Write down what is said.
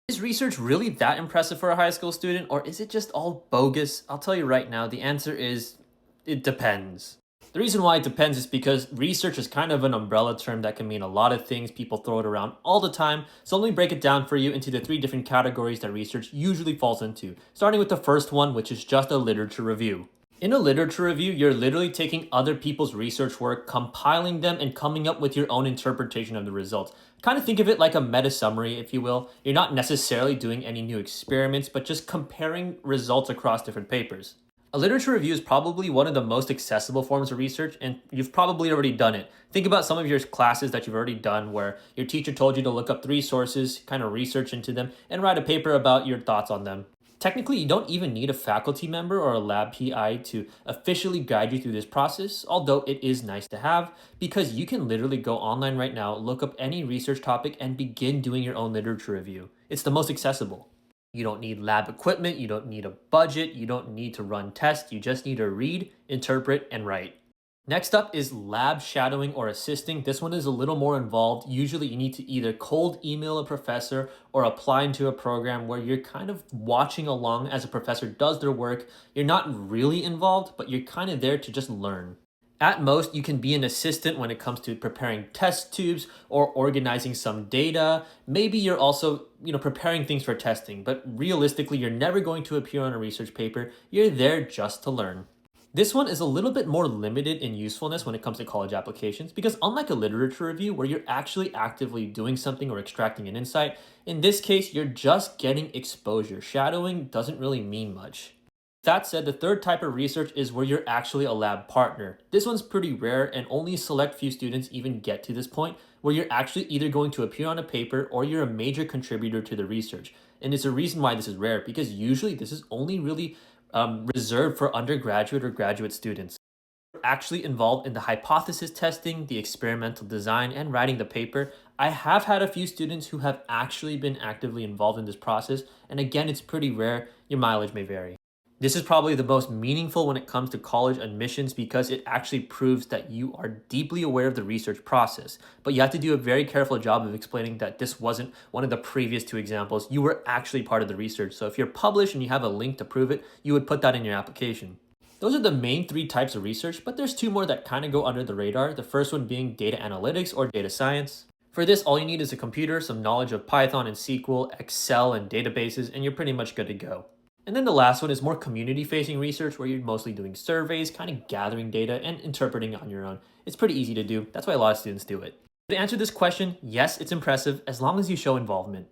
Is research really that impressive for a high school student, or is it just all bogus? I'll tell you right now, the answer is it depends. The reason why it depends is because research is kind of an umbrella term that can mean a lot of things. People throw it around all the time. So let me break it down for you into the three different categories that research usually falls into. Starting with the first one, which is just a literature review. In a literature review, you're literally taking other people's research work, compiling them, and coming up with your own interpretation of the results. Kind of think of it like a meta summary, if you will. You're not necessarily doing any new experiments, but just comparing results across different papers. A literature review is probably one of the most accessible forms of research, and you've probably already done it. Think about some of your classes that you've already done where your teacher told you to look up three sources, kind of research into them, and write a paper about your thoughts on them. Technically, you don't even need a faculty member or a lab PI to officially guide you through this process, although it is nice to have because you can literally go online right now, look up any research topic, and begin doing your own literature review. It's the most accessible. You don't need lab equipment, you don't need a budget, you don't need to run tests, you just need to read, interpret, and write. Next up is lab shadowing or assisting. This one is a little more involved. Usually you need to either cold email a professor or apply into a program where you're kind of watching along as a professor does their work. You're not really involved, but you're kind of there to just learn. At most, you can be an assistant when it comes to preparing test tubes or organizing some data. Maybe you're also, preparing things for testing, but realistically, you're never going to appear on a research paper. You're there just to learn. This one is a little bit more limited in usefulness when it comes to college applications because unlike a literature review where you're actually actively doing something or extracting an insight, in this case, you're just getting exposure. Shadowing doesn't really mean much. That said, the third type of research is where you're actually a lab partner. This one's pretty rare and only a select few students even get to this point where you're actually either going to appear on a paper or you're a major contributor to the research. And it's a reason why this is rare because usually this is only really reserved for undergraduate or graduate students. We're actually involved in the hypothesis testing, the experimental design, and writing the paper. I have had a few students who have actually been actively involved in this process, and again, it's pretty rare. Your mileage may vary. This is probably the most meaningful when it comes to college admissions because it actually proves that you are deeply aware of the research process. But you have to do a very careful job of explaining that this wasn't one of the previous two examples. You were actually part of the research. So if you're published and you have a link to prove it, you would put that in your application. Those are the main three types of research, but there's two more that kind of go under the radar. The first one being data analytics or data science. For this, all you need is a computer, some knowledge of Python and SQL, Excel, and databases, and you're pretty much good to go. And then the last one is more community-facing research where you're mostly doing surveys, kind of gathering data and interpreting it on your own. It's pretty easy to do. That's why a lot of students do it. To answer this question, yes, it's impressive as long as you show involvement.